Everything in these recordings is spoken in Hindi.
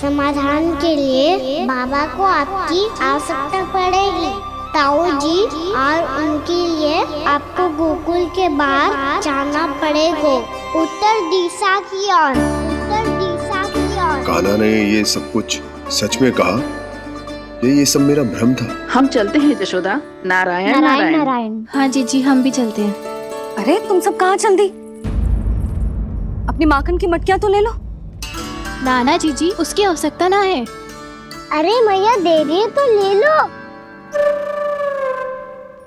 समाधान के लिए बाबा को आपकी आवश्यकता पड़ेगी। ताऊ जी और उनके लिए आपको गोकुल के बाहर जाना पड़ेगा, उत्तर दिशा की ओर, उत्तर दिशा की ओर। कान्हा ने ये सब कुछ सच में कहा? ये सब मेरा भ्रम था। हम चलते हैं जशोदा। नारायण नारायण नारायण। हाँ जी हम भी चलते हैं। अरे तुम सब कहाँ चल दी? अपनी माखन की मटकियाँ तो ले लो। नाना जी उसकी आवश्यकता ना है। अरे मैया दे रही है तो ले लो।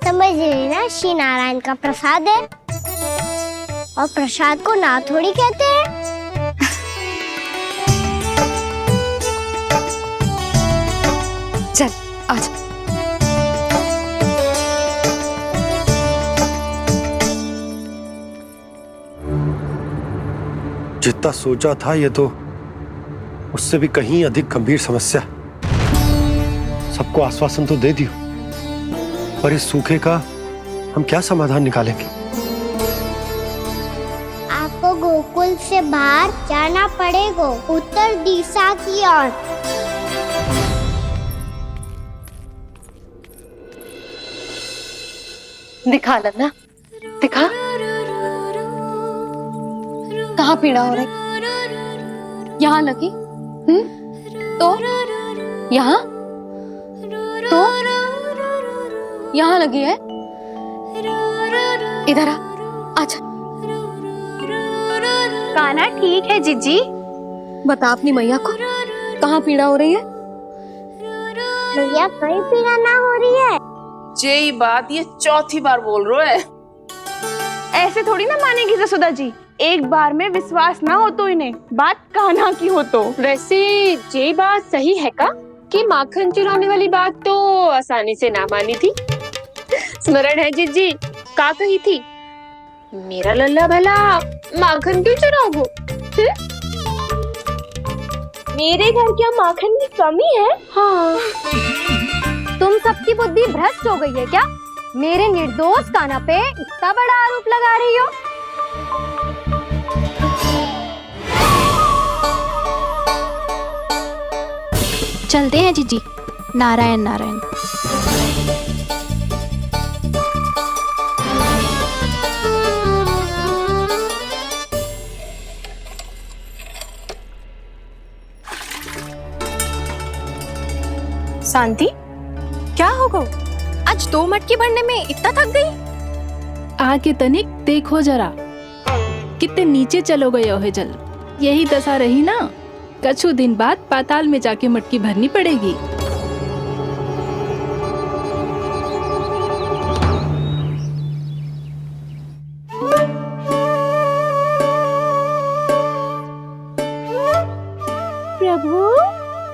समझ लेना, श्री नारायण का प्रसाद है और प्रसाद को ना थोड़ी कहते हैं। चल आजा। जितना सोचा था ये तो उससे भी कहीं अधिक गंभीर समस्या। सबको आश्वासन तो दे दियो, पर इस सूखे का हम क्या समाधान निकालेंगे? आपको गोकुल से बाहर जाना पड़ेगा, उत्तर दिशा की ओर। दिखा लन्ना, दिखा। कहाँ पीड़ा हो रही? यहाँ लगी? तो यहाँ तो यहाँ लगी है। इधर आ, आजा। कान्हा ठीक है जीजी। बता अपनी मैया को कहाँ पीड़ा हो रही है? भैया कहीं पीड़ा ना हो रही है। यही बात ये चौथी बार बोल रहे है। ऐसे थोड़ी ना मानेगी जसोदा जी। एक बार में विश्वास ना हो तो इन्हें, बात कान्हा की हो तो। वैसे ये बात सही है का कि माखन चुराने वाली बात तो आसानी से ना मानी थी। स्मरण है जीजी का कही थी, मेरा लल्ला भला माखन क्यों चुराओगे? मेरे घर क्या माखन की कमी है? हाँ। तुम सबकी बुद्धि भ्रष्ट हो गई है क्या? मेरे निर्दोष कान्हा पे इतना बड़ा आरोप लगा रही हो? चलते हैं जीजी। नारायण नारायण। शांति, क्या होगा? आज 2 मटकी भरने में इतना थक गई? आके तनिक देखो जरा, कितने नीचे चलो गए हो जल। यही दशा रही ना, कछु दिन बाद पाताल में जाके मटकी भरनी पड़ेगी। प्रभु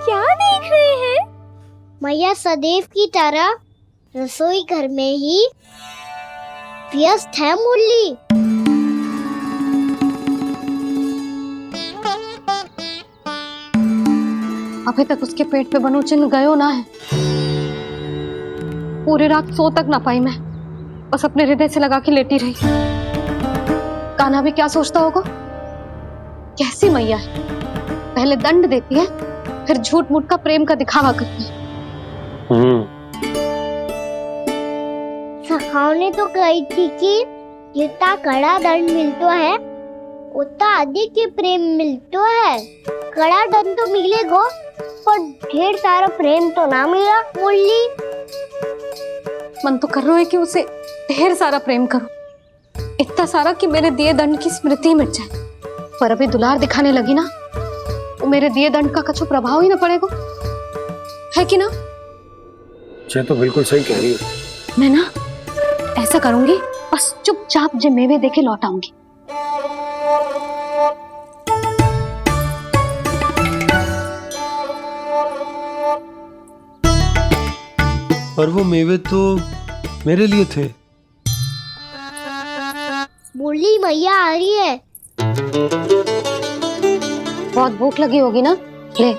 क्या देख रहे हैं? मैया सदैव की तरह रसोई घर में ही व्यस्त है मुरली। अभी तक उसके पेट पे बनो चिन्ह गयो ना है। पूरी रात सो तक ना पाई मैं, बस अपने हृदय से लगा के लेटी रही। कान्हा भी क्या सोचता होगा? कैसी मैया है, पहले दंड देती है फिर झूठ मूठ का प्रेम का दिखावा करती है। सखाओं तो कही थी कि जितना कड़ा दंड मिलता है उतना अधिक ही प्रेम मिलता है। कड़ा दंड तो मिलेगा पर ढेर सारा प्रेम तो ना मिला मुरली। मन तो कर रहा है कि उसे ढेर सारा प्रेम करो, इतना सारा कि मेरे दिए दंड की स्मृति मिट जाए। पर अभी दुलार दिखाने लगी ना, वो मेरे दिए दंड का कछु प्रभाव ही ना पड़ेगा, है कि ना? ये तो बिल्कुल सही कह रही है। मैं ना ऐसा करूंगी, बस चुपचाप जे मेवे देके लौट आऊंगी। पर वो मेवे तो मेरे लिए थे। मुरली मैया आ रही है। बहुत भूख लगी होगी ना, ले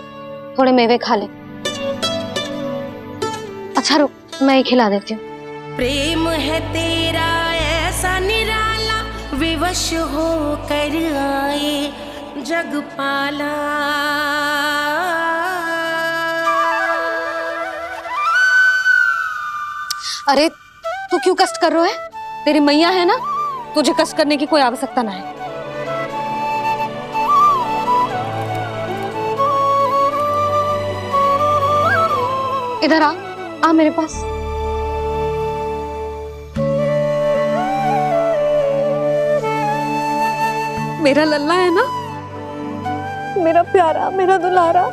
थोड़े मेवे खा ले। अच्छा रुक, मैं ही खिला देती हूँ। प्रेम है तेरा ऐसा निराला, विवश हो कर आए जग पाला। अरे तू क्यों कष्ट कर रहा है? तेरी मैया है ना, तुझे कष्ट करने की कोई आवश्यकता ना है। इधर आ मेरे पास। मेरा लल्ला है ना, मेरा प्यारा, मेरा दुलारा।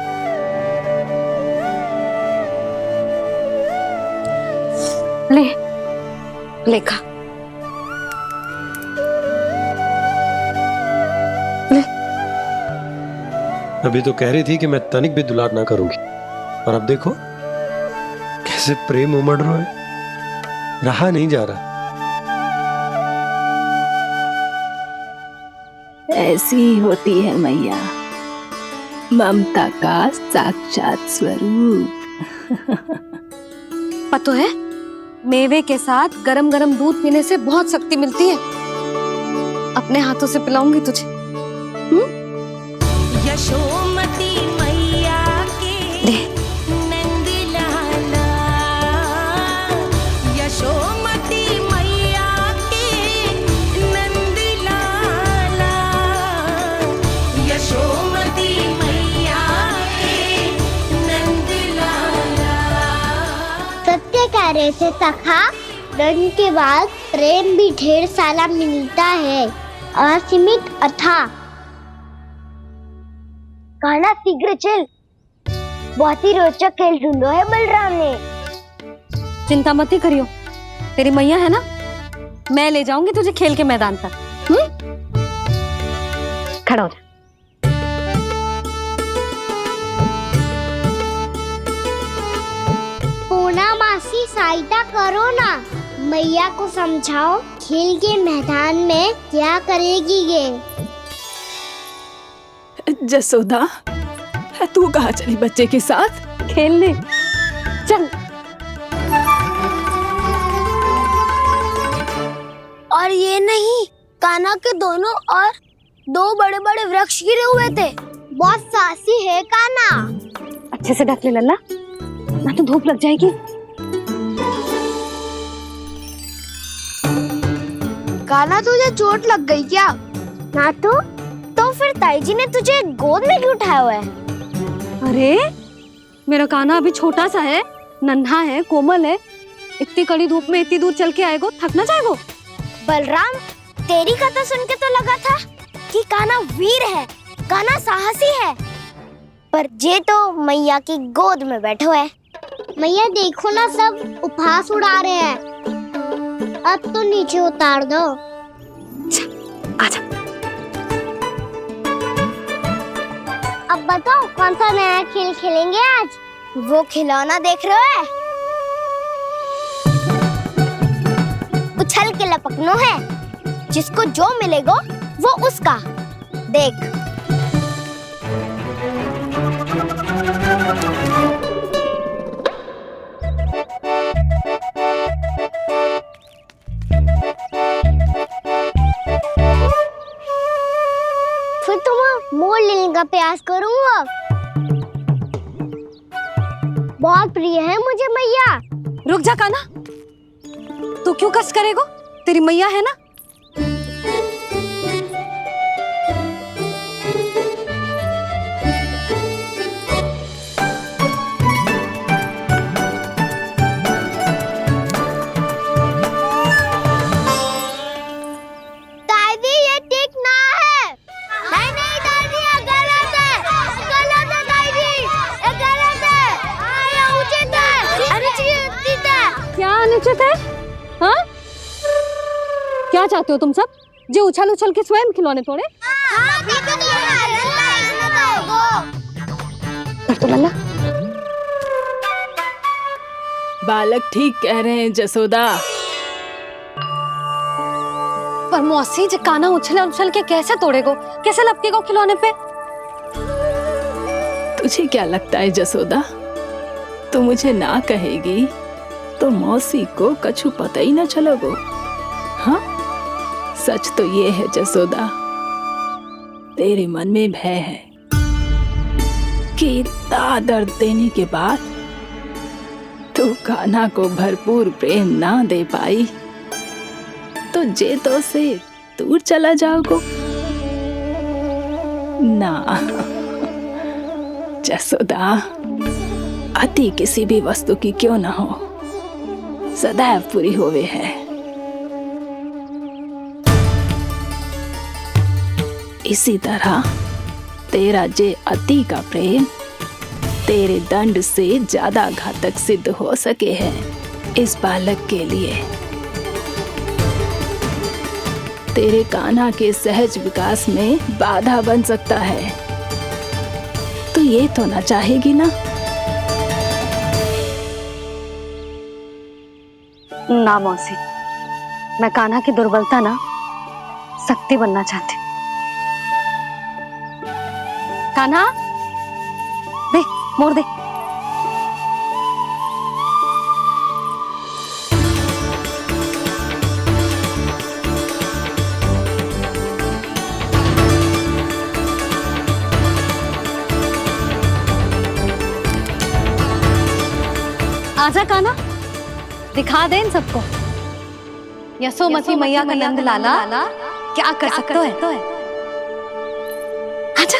ले खा। ले। अभी तो कह रही थी कि मैं तनिक भी दुलार ना करूंगी, और अब देखो कैसे प्रेम उमड़ रहा है, रहा नहीं जा रहा। ऐसी ही होती है मैया, ममता का साक्षात स्वरूप। पता है, मेवे के साथ गरम गरम दूध पीने से बहुत शक्ति मिलती है। अपने हाथों से पिलाऊंगी तुझे। यशोमती मैया के नंद लाला, यशोमती मैया के नंद लाला, यशोमती मैया के नंद लाला। सत्य कह रहे थे सखा, धन के बाद प्रेम भी ढेर सारा मिलता है, असीमित अथाह। गाना शीघ्र चल, बहुत ही रोचक खेल ढूंढो है बलराम ने। चिंता मत ही करियो, तेरी मैया है ना, मैं ले जाऊंगी तुझे खेल के मैदान तक। खड़ा हो जा। पूना मासी सहायता करो ना, मैया को समझाओ खेल के मैदान में क्या करेगी ये। जसोदा, तू कहाँ चली बच्चे के साथ खेलने? चल। और ये नहीं, कान्हा के दोनों और दो बड़े बड़े वृक्ष गिरे हुए थे। बहुत साहसी है कान्हा। अच्छे से ढक ले लल्ला, ना तो धूप लग जाएगी। कान्हा, तुझे चोट लग गई क्या? ना तो फिर ताई जी ने तुझे गोद में क्यों उठाया हुआ है? अरे मेरा कान्हा अभी छोटा सा है, नन्हा है, कोमल है। इतनी कड़ी धूप में इतनी दूर चल के आएगो, थक ना जाएगो। बलराम, तेरी कथा सुन के तो लगा था कि कान्हा वीर है, कान्हा साहसी है, पर ये तो मैया की गोद में बैठो है। मैया देखो ना, सब उपहास उड़ा रहे हैं। अब तो नीचे उतार दो। आजा। अब बताओ कौन सा नया खेल खेलेंगे आज? वो खिलौना देख रहे हो? उछल के लपकनो है, जिसको जो मिलेगा वो उसका। देख। फिर तुम मोड़ लेने का प्रयास करूंगा। बहुत प्रिय है मुझे मैया। रुक जा कान्हा, तू क्यों कष्ट करेगो? तेरी मैया है ना। दादी, ये ठीक ना है। नहीं नहीं दादी, ये गलत है। गलत है दादी, ये गलत है। ये उचित है, अनुचित है। क्या अनुचित है? हाँ? क्या चाहते हो तुम सब? जो उछल उछल के स्वयं खिलौने तोड़े? तो लल्ला, बालक ठीक कह रहे हैं जसोदा। पर मौसी, जो कान्हा उछल उछल के कैसे तोड़ेगो, कैसे लपकेगो खिलौने पे? तुझे क्या लगता है जसोदा, तू मुझे ना कहेगी तो मौसी को कछु पता ही ना चलोगो। हाँ, सच तो ये है जसोदा, तेरे मन में भय है कि इतना दर्द देने के बाद तू कान्हा को भरपूर प्रेम ना दे पाई तो जे तो से दूर चला जाओगो ना। जसोदा, अति किसी भी वस्तु की क्यों ना हो, सदैव पूरी होवे है। इसी तरह तेरा जे अति का प्रेम तेरे दंड से ज्यादा घातक सिद्ध हो सके है इस बालक के लिए। तेरे कान्हा के सहज विकास में बाधा बन सकता है। तो ये तो ना चाहेगी ना? ना मौसी, मैं कान्हा की दुर्बलता ना शक्ति बनना चाहती। कान्हा, दे मोड़ दे। आजा कान्हा, दिखा दे इन सबको यशोमती मैया का नंद लाला क्या कर सकता है। आजा।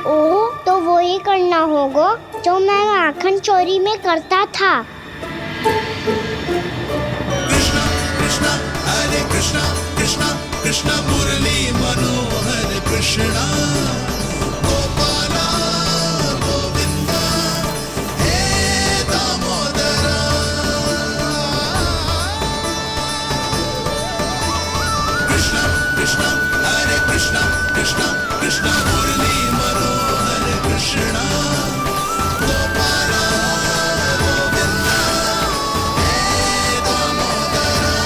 ओ तो वो ही करना होगा जो मैं माखन चोरी में करता था। कृष्ण मुरली मनोहर कृष्णा गोपाला गोविंदा हे दामोदरा। कृष्ण कृष्ण हरे कृष्ण कृष्ण कृष्ण मुरली मनोहर कृष्णा गोपाला गोविंदा हे दामोदरा।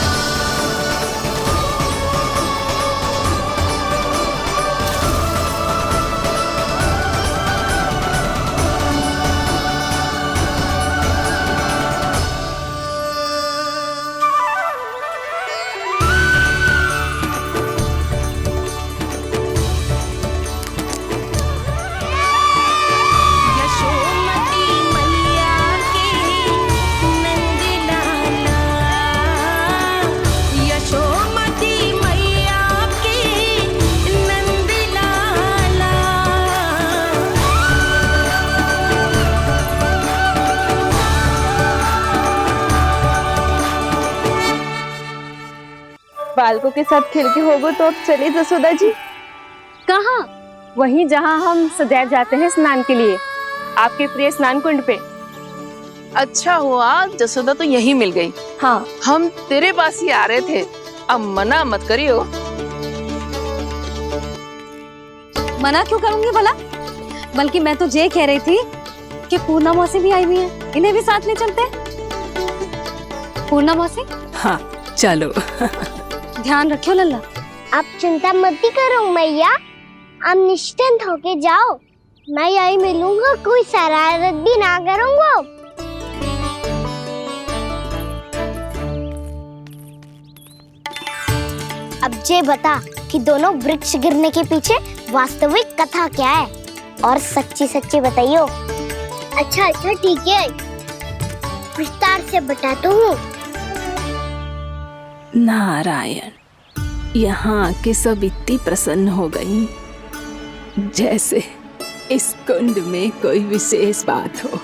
बालकों के साथ खेल के होगो तो अब चले जसोदा जी। कहाँ? वहीं जहाँ हम सदैव जाते हैं स्नान के लिए, आपके प्रिय स्नान कुंड पे। अच्छा हुआ जसोदा तो यहीं मिल गई। हाँ, हम तेरे पास ही आ रहे थे, अब मना मत करियो। मना क्यों करूंगी भला? बल्कि मैं तो ये कह रही थी कि पूर्णा मौसी भी आई हुई है, इन्हें भी साथ ले चलते हैं। पूर्णा मौसी, हाँ चलो। ध्यान रखियो लल्ला। आप चिंता मत करो मैया, आप निश्चिंत होके जाओ, मैं यही मिलूंगा, कोई शरारत भी ना करूंगा। अब ये बता कि दोनों वृक्ष गिरने के पीछे वास्तविक कथा क्या है, और सच्ची सच्ची बताइयो। अच्छा अच्छा ठीक है, विस्तार से बताता हूँ। नारायण, यहाँ के सब इतनी प्रसन्न हो गई जैसे इस कुंड में कोई विशेष बात हो।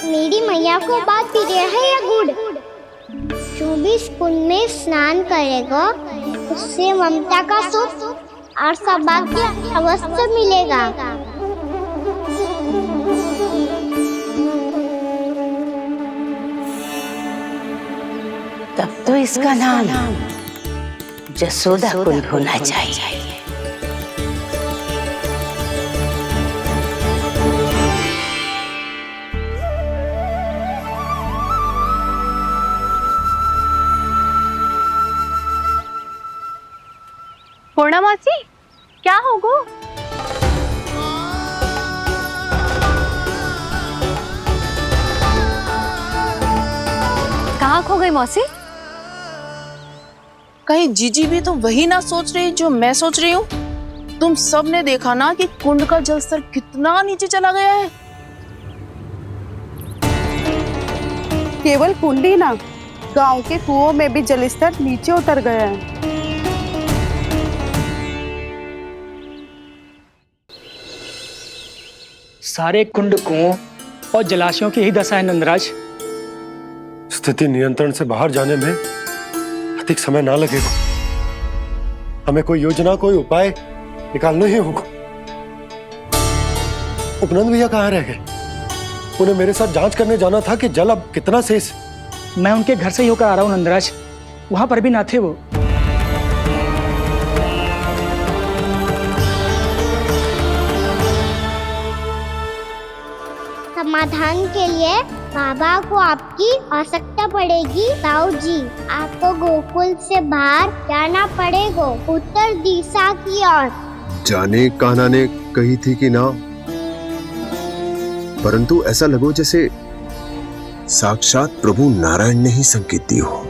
मेरी मैया को बात प्रिय है या गुड़? जो भी इस कुंड में स्नान करेगा उससे ममता का सुख और सौभाग्य अवश्य मिलेगा। तब तो इसका नाम जसोदा कुंड होना चाहिए। पूर्णा मौसी, क्या होगो? कहाँ खो गई मौसी? कहीं जीजी भी तो वही ना सोच रही जो मैं सोच रही हूँ? तुम सब ने देखा ना कि कुंड का जलस्तर कितना नीचे चला गया है। केवल कुंड ही ना, गांव के कुओं में भी जलस्तर नीचे उतर गया है। सारे कुंड कुओं और जलाशयों की ही दशा है नंदराज। स्थिति नियंत्रण से बाहर जाने में अधिक समय ना लगेगा। हमें कोई योजना, कोई उपाय निकालना ही होगा। उपनंद भैया कहाँ रह गए? उन्हें मेरे साथ जांच करने जाना था कि जल अब कितना शेष। मैं उनके घर से ही होकर आ रहा हूँ नंदराज, वहां पर भी ना थे वो। समाधान के लिए बाबा को आपकी आवश्यकता पड़ेगी। ताऊ जी, आपको गोकुल से बाहर जाना पड़ेगा, उत्तर दिशा की ओर। जाने कान्हा ने कही थी कि ना, परंतु ऐसा लगो जैसे साक्षात प्रभु नारायण ने ही संकेत दी हो।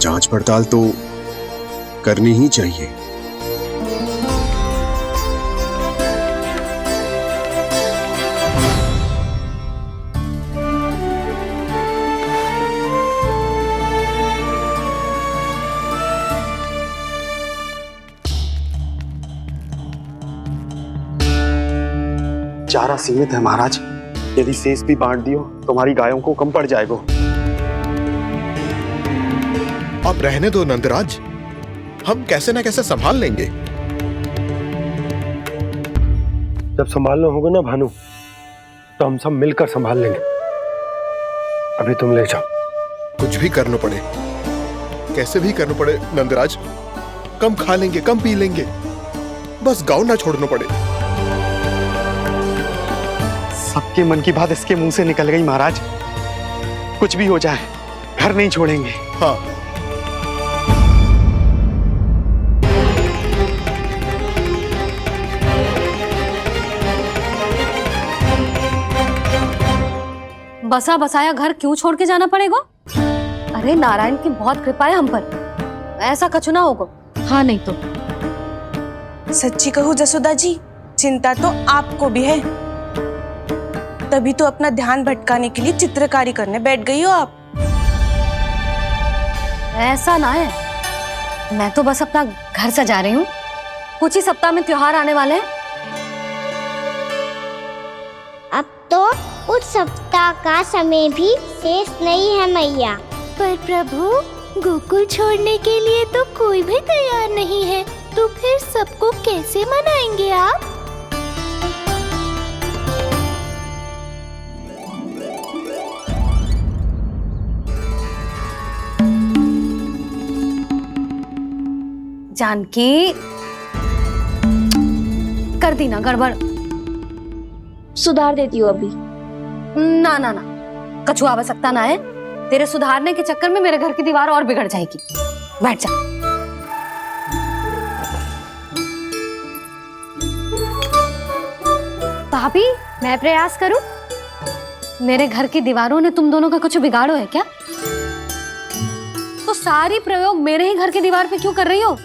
जांच पड़ताल तो करनी ही चाहिए। चारा सीमित है महाराज, यदि शेष भी बांट दियो तो हमारी गायों को कम पड़ जाएगा। आप रहने दो नंदराज, हम कैसे ना कैसे संभाल लेंगे। जब संभालना होगा ना भानु, तो हम सब मिलकर संभाल लेंगे। अभी तुम ले जाओ। कुछ भी करना पड़े, कैसे भी करना पड़े नंदराज, कम खा लेंगे, कम पी लेंगे, बस गाँव ना छोड़ना पड़े। सबके मन की बात इसके मुंह से निकल गई महाराज। कुछ भी हो जाए, घर नहीं छोड़ेंगे। हाँ, बसा बसाया घर क्यों छोड़ के जाना पड़ेगा? अरे नारायण की बहुत कृपा है हम पर, ऐसा कछु ना होगा। हाँ नहीं तो सच्ची कहूँ जसोदा जी, चिंता तो आपको भी है, तभी तो अपना ध्यान भटकाने के लिए चित्रकारी करने बैठ गई हो आप। ऐसा ना है, मैं तो बस अपना घर सजा रही हूँ। कुछ ही सप्ताह में त्योहार आने वाले हैं। अब तो उस सप्ताह का समय भी शेष नहीं है मैया। पर प्रभु, गोकुल छोड़ने के लिए तो कोई भी तैयार नहीं है, तो फिर सबको कैसे मनाएंगे आप? जानकी, कर दी ना गड़बड़। सुधार देती हूँ अभी। ना ना ना, कछु आवश्यकता ना है। तेरे सुधारने के चक्कर में मेरे घर की दीवार और बिगड़ जाएगी। बैठ जा। भाभी, मैं प्रयास करूं? मेरे घर की दीवारों ने तुम दोनों का कुछ बिगाड़ो है क्या? तो सारी प्रयोग मेरे ही घर की दीवार पे क्यों कर रही हो?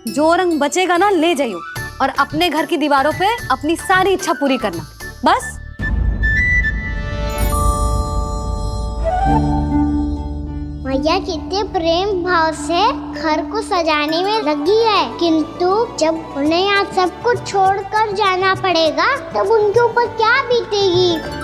जो रंग बचेगा ना ले जाइयो, और अपने घर की दीवारों पे अपनी सारी इच्छा पूरी करना, बस। मैया कितने प्रेम भाव से घर को सजाने में लगी है, किंतु जब उन्हें यहाँ सब कुछ छोड़कर जाना पड़ेगा तब उनके ऊपर क्या बीतेगी।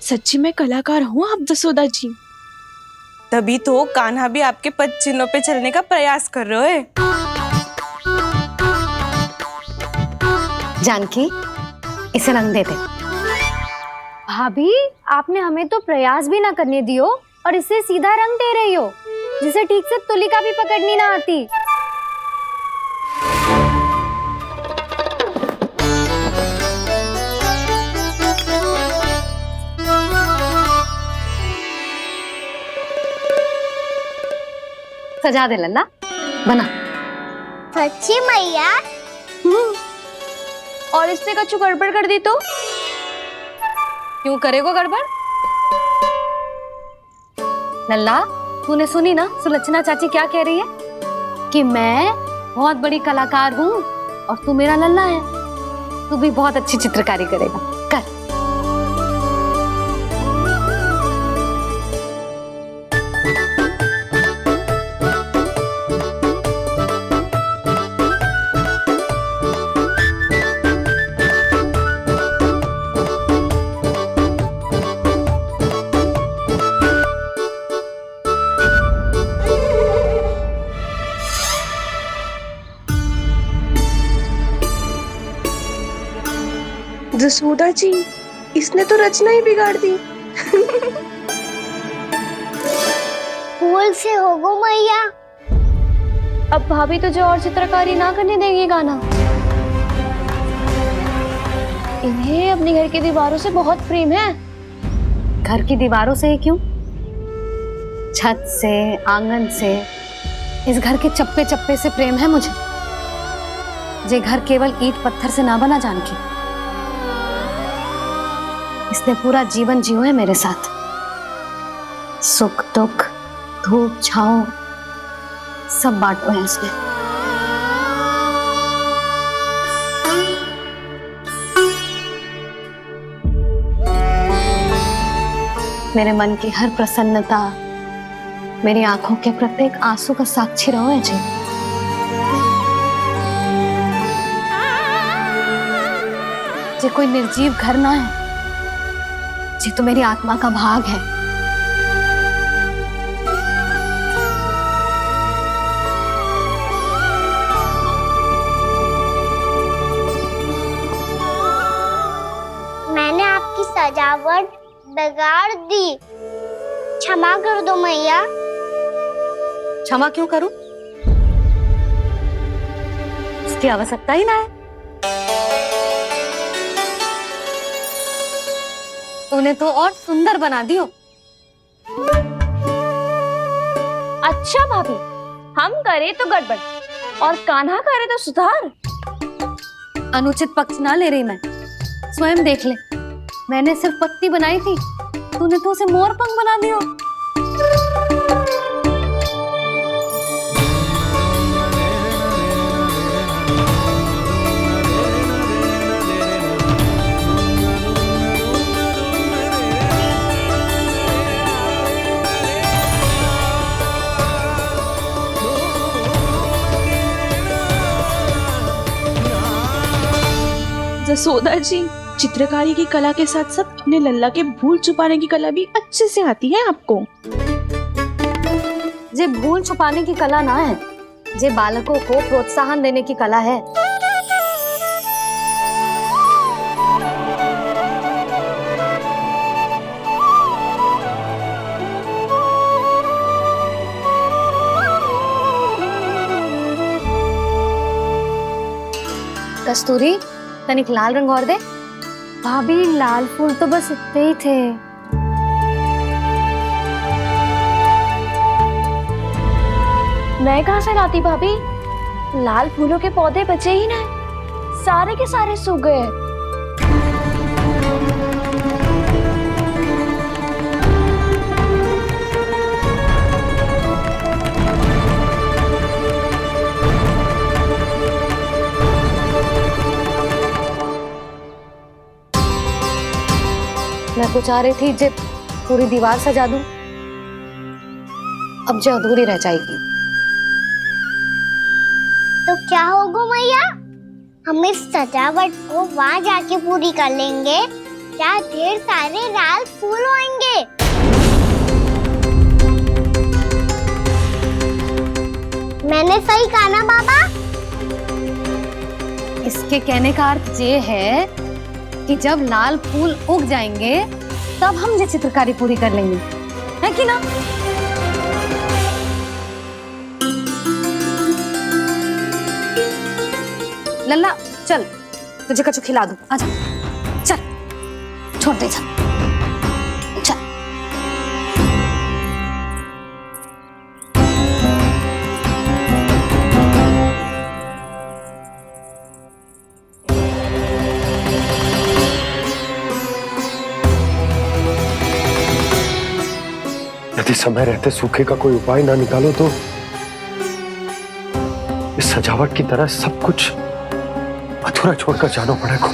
सच्ची में कलाकार हूँ आप जसोदा जी, तभी तो कान्हा भी आपके पद चिन्हों पे चलने का प्रयास कर रहे हैं। जानकी, इसे रंग दे दे। भाभी, आपने हमें तो प्रयास भी ना करने दियो और इसे सीधा रंग दे रही हो, जिसे ठीक से तुलिका भी पकड़नी ना आती। सजा दे लल्ला, बना। सच्ची मैया? और इसने कछु गड़बड़ कर दी तो? क्यों करेगो गड़बड़? लल्ला, तूने सुनी ना सुलक्षणा चाची क्या कह रही है? कि मैं बहुत बड़ी कलाकार हूँ और तू मेरा लल्ला है, तू भी बहुत अच्छी चित्रकारी करेगा, कर। जसोदा जी, इसने तो रचना ही बिगाड़ दी। फूल से होगो मैया। अब भाभी तुझे और चित्रकारी ना करने देंगी गाना। इन्हें अपने घर की दीवारों से बहुत प्रेम है। घर की दीवारों से ही क्यों, छत से, आंगन से, इस घर के चप्पे चप्पे से प्रेम है मुझे। ये घर केवल ईंट पत्थर से ना बना जानकी, इसने पूरा जीवन जियो है मेरे साथ। सुख दुख, धूप छांव सब बांटो है इसने। मेरे मन की हर प्रसन्नता, मेरी आंखों के प्रत्येक आंसू का साक्षी रहो है जी। ये कोई निर्जीव घर ना है, ये तो मेरी आत्मा का भाग है। मैंने आपकी सजावट बिगाड़ दी, क्षमा कर दो मैया। क्षमा क्यों करूं? उसकी आवश्यकता ही ना है। तूने तो और सुंदर बना दियो। अच्छा भाभी, हम करे तो गड़बड़ और कान्हा करे तो सुधार। अनुचित पक्ष ना ले रही मैं, स्वयं देख ले। मैंने सिर्फ पत्ती बनाई थी, तूने तो उसे मोर पंख बना दियो। जसोदा जी, चित्रकारी की कला के साथ साथ अपने लल्ला के भूल छुपाने की कला भी अच्छे से आती है आपको। ये भूल छुपाने की कला ना है, ये बालकों को प्रोत्साहन देने की कला है। कस्तूरी, तनिक लाल रंग और दे। भाभी, लाल फूल तो बस इतने ही थे। मैं कहाँ से लाती भाभी? लाल फूलों के पौधे बचे ही ना, सारे के सारे सूख गए। मैं तो चाह रही थी जे पूरी दीवार सजा दूं, अब जो अधूरी रह जाएगी। तो क्या होगा मैया? हम इस सजावट को वहाँ जाके पूरी कर लेंगे, जहाँ ढेर सारे लाल फूल होंगे। मैंने सही कहा ना बाबा? इसके कहने का अर्थ ये है कि जब लाल फूल उग जाएंगे तब हम ये चित्रकारी पूरी कर लेंगे, है कि ना? लल्ला चल, तुझे कछु खिला दूं, आजा, चल, छोड़ दे, चल। यदि समय रहते सूखे का कोई उपाय ना निकालो तो इस सजावट की तरह सब कुछ अधूरा छोड़कर जाना पड़ेगा।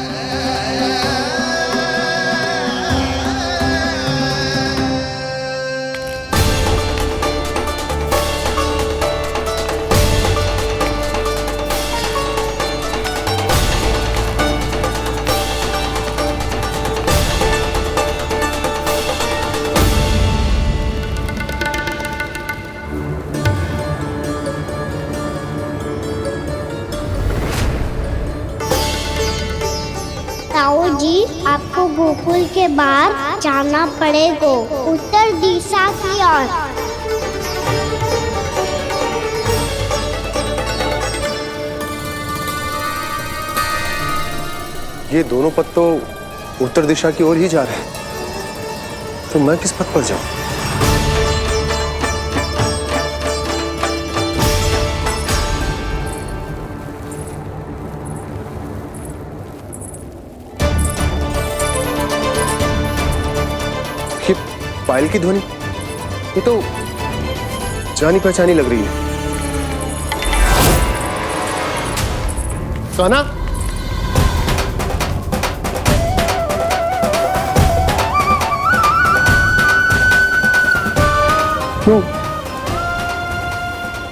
ताऊ जी, आपको गोकुल के बाहर जाना पड़ेगा, उत्तर दिशा की ओर। ये दोनों पथ तो उत्तर दिशा की ओर ही जा रहे हैं, तो मैं किस पथ पर जाऊं? ये पायल की ध्वनि, ये तो जानी पहचानी लग रही है। कान्हा,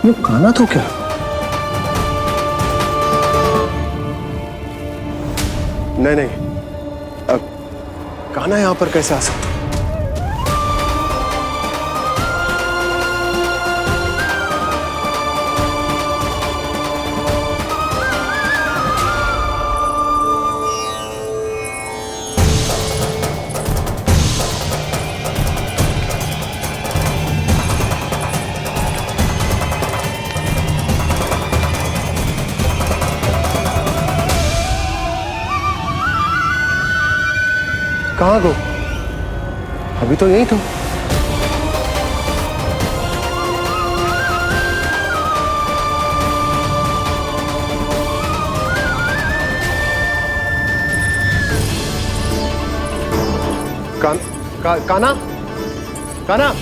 वो कान्हा तो क्या? नहीं नहीं, अब कान्हा यहां पर कैसे आ सकता? कहाँ गो? अभी तो यही था। कान्हा, कान्हा,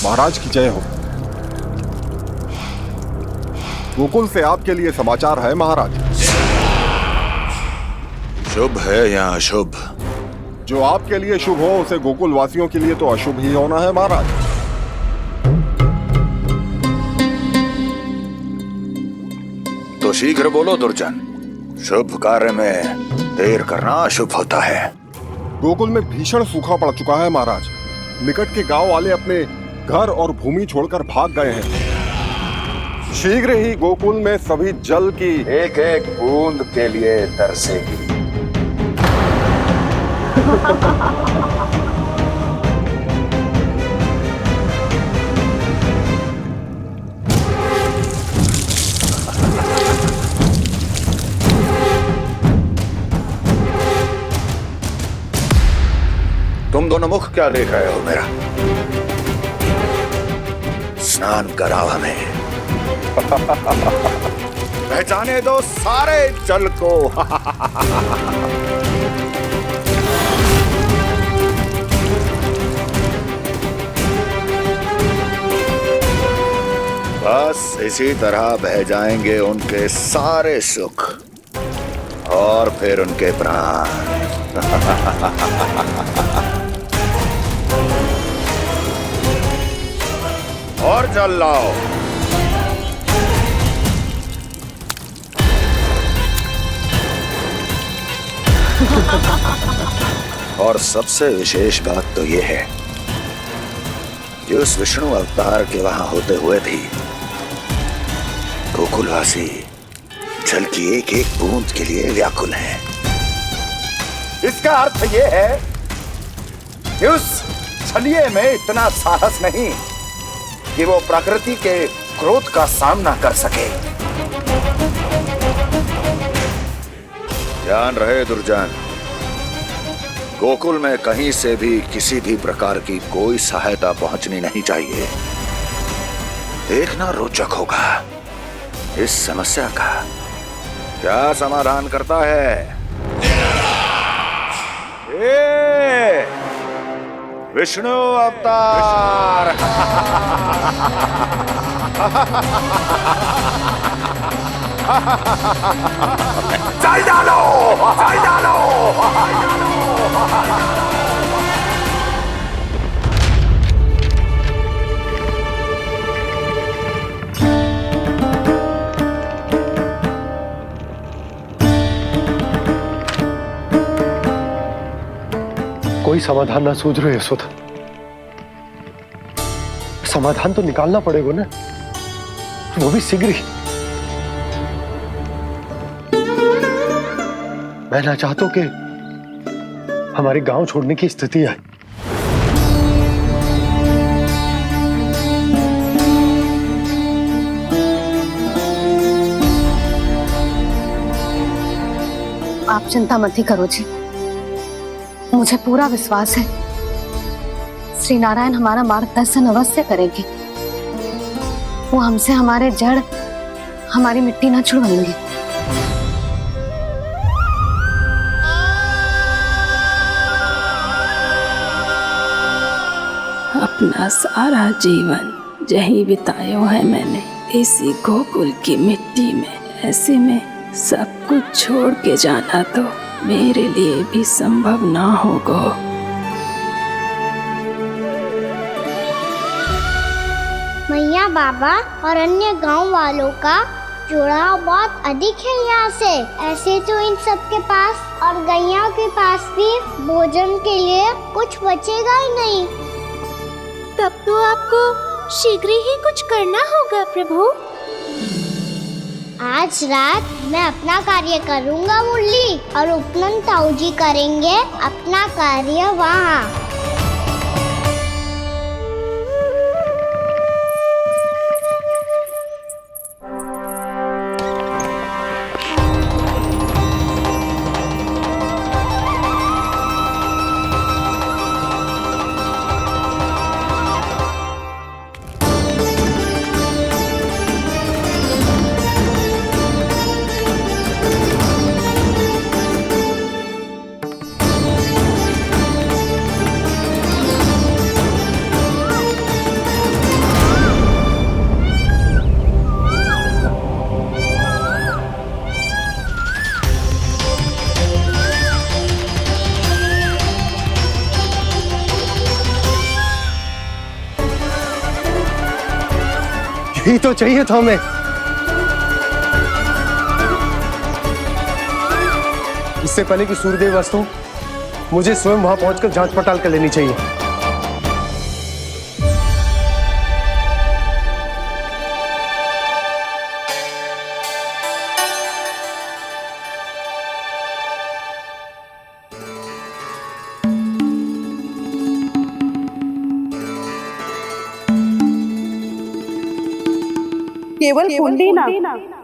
महाराज की जय हो। गोकुल से आपके लिए समाचार है महाराज। शुभ है या अशुभ? जो आपके लिए शुभ हो उसे गोकुल वासियों के लिए तो अशुभ ही होना है महाराज। तो शीघ्र बोलो दुर्जन, शुभ कार्य में देर करना अशुभ होता है। गोकुल में भीषण सूखा पड़ चुका है महाराज। निकट के गांव वाले अपने घर और भूमि छोड़कर भाग गए हैं। शीघ्र ही गोकुल में सभी जल की एक एक बूंद के लिए तरसेगी। तुम दोनों मुख क्या देख रहे हो मेरा? स्नान कराओ हमें। पहचाने दो सारे जल को। बस इसी तरह बह जाएंगे उनके सारे सुख और फिर उनके प्राण। जल लाओ। और सबसे विशेष बात तो यह है कि उस विष्णु अवतार के वहां होते हुए भी गोकुलवासी जल की एक एक बूंद के लिए व्याकुल हैं। इसका अर्थ यह है कि उस छलिए में इतना साहस नहीं कि वो प्रकृति के क्रोध का सामना कर सके। ध्यान रहे दुर्जन, गोकुल में कहीं से भी किसी भी प्रकार की कोई सहायता पहुंचनी नहीं चाहिए। देखना रोचक होगा इस समस्या का क्या समाधान करता है। ए, विष्णु अवतार। जल डालो, जल डालो। कोई समाधान ना सूझ रहे यशोदा। समाधान तो निकालना पड़ेगा ना, वो भी शीघ्र ही। मैं ना चाहता कि हमारे गांव छोड़ने की स्थिति आए। आप चिंता मत ही करो जी, मुझे पूरा विश्वास है श्री नारायण हमारा मार्गदर्शन अवश्य करेंगे। वो हमसे हमारे जड़, हमारी मिट्टी ना छुड़वाएंगे। अपना सारा जीवन यही बिताया है मैंने, इसी गोकुल की मिट्टी में। ऐसे में सब कुछ छोड़ के जाना तो मेरे लिए भी संभव ना होगा। मैया बाबा और अन्य गांव वालों का जुड़ाव बहुत अधिक है यहाँ से। ऐसे तो इन सब के पास और गैया के पास भी भोजन के लिए कुछ बचेगा ही नहीं। तब तो आपको शीघ्र ही कुछ करना होगा प्रभु। आज रात मैं अपना कार्य करूँगा मुरली, और उपनंद ताऊ जी करेंगे अपना कार्य वहाँ। यही तो चाहिए था हमें। इससे पहले कि सूर्यदेव वस्तु, मुझे स्वयं वहां पहुंचकर जांच पड़ताल कर लेनी चाहिए। केवल कुंडी ना,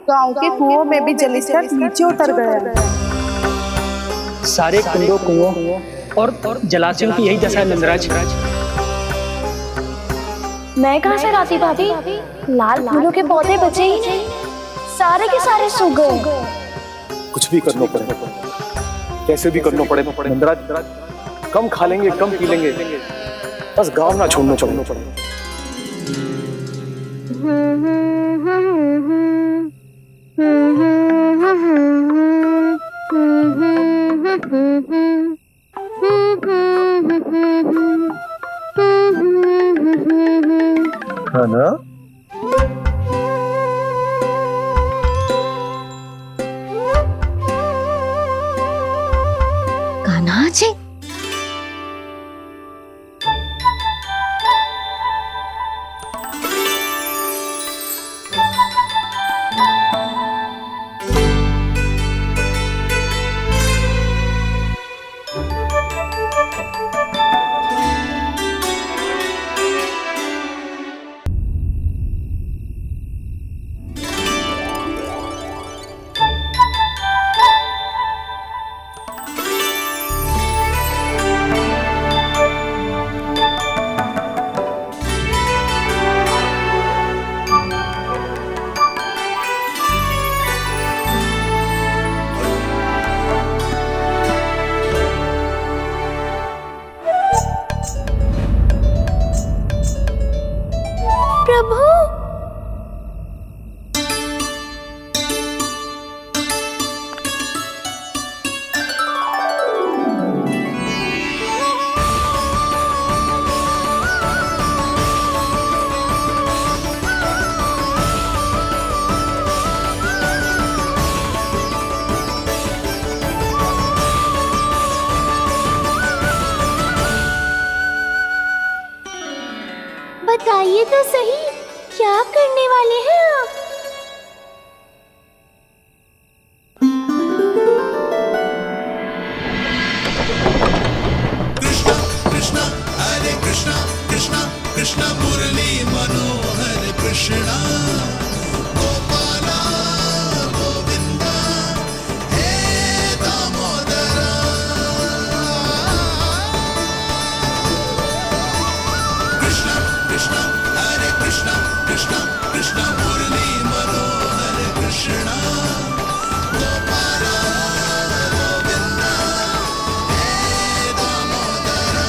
गांव के कुओं में भी जलस्तर नीचे उतर गया। सारे कुंडों, कुओं और जलाशयों की यही दशा है नंदराज। मैं कहाँ से लाती भाभी? लाल फूलों के पौधे बचे ही नहीं, सारे के सारे सूख गए। कुछ भी करना पड़े, कैसे भी करना पड़े नंदराज। कम खा लेंगे, कम पी लेंगे, बस गांव ना छोड़ना चाहिए। है ना? छी। प्रभु, बताइए तो सही, क्या करने वाले हैं आप? कृष्णा कृष्णा हरे कृष्णा कृष्णा कृष्णा मुरली मनोहर कृष्णा गोपाला गोविंदा हे दामोदरा कृष्णा कृष्णा हरे कृष्णा कृष्णा कृष्णा मुरली मनोहर कृष्णा गोपाला गोविंदा हे दामोदरा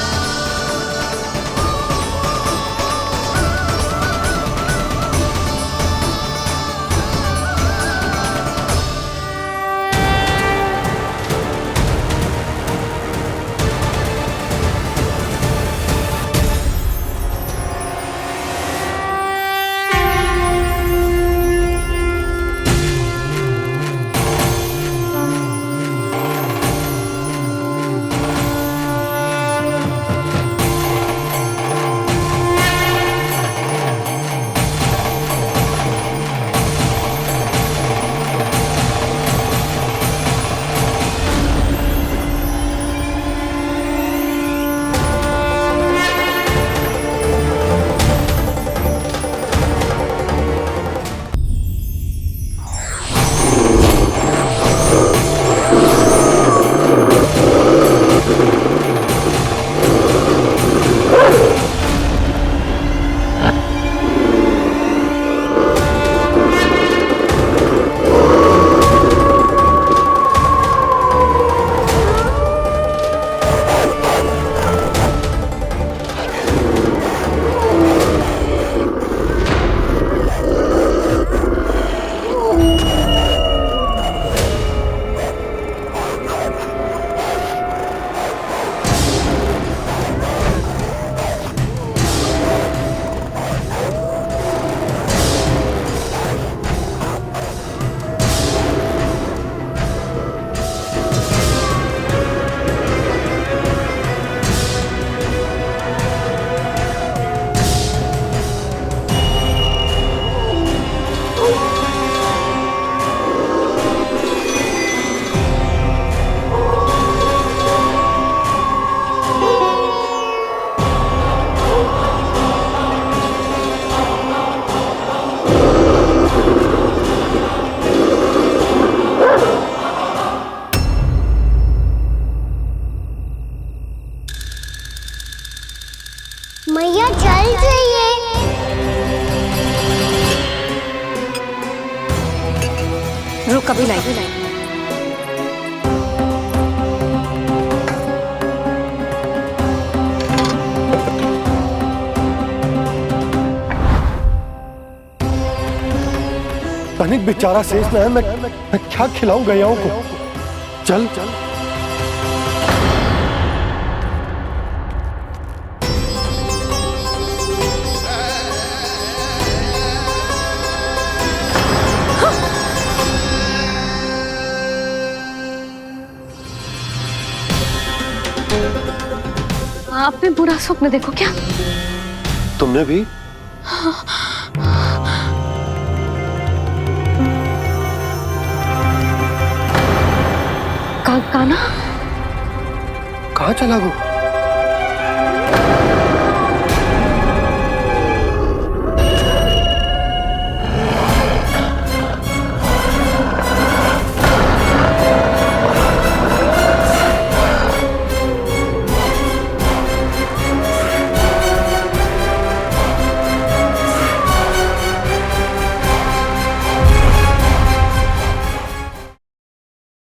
मैया चल जाइए। रुक कभी लाई। तनिक बेचारा शेष न है, मैं क्या खिलाऊं गयाओं को। चल चल आपने बुरा स्वप्न देखो क्या? तुमने भी? काना कहाँ चला वो?